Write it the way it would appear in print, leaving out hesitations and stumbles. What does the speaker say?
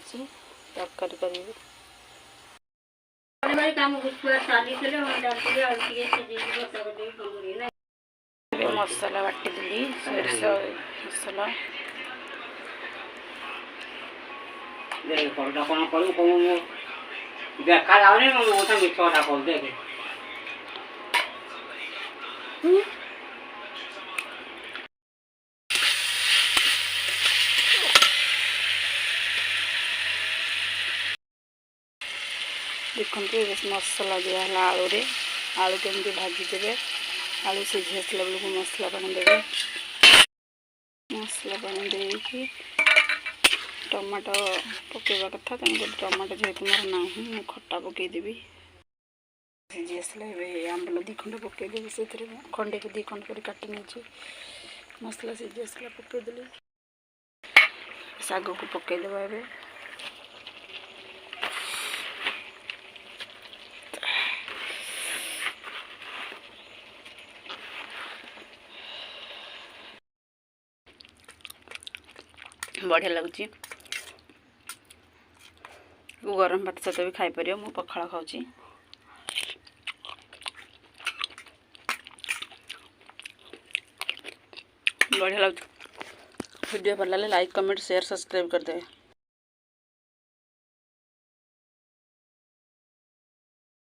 तरकारी करी मसला बाटी सोरष मसला देखा जाओ नहीं मैं मोटा मिक्स वाला बोल दे देखते मसला दिहला आलू रे आलू केमती भाजीदेवे आलू सीझी आसला बेलू मसला पानी देवे मसला पानी देकी टमाटो पकेवा कथा टमाटो जेहेतु मोर ना मु खट्टा पकईदेवी सीझी आसला आंबल 2 खंड पकईदेवी से खंडे को 2 खंड कर काटी नहीं मसला सीझी आसला पकईदेली शाग को पकईदेवा ए बढ़िया लगुच गरम भात सहित भी खाई पार मु पखाड़ खाऊँ बढ़िया लगे वीडियो भल लगे लाइक कमेंट शेयर सब्सक्राइब कर दे।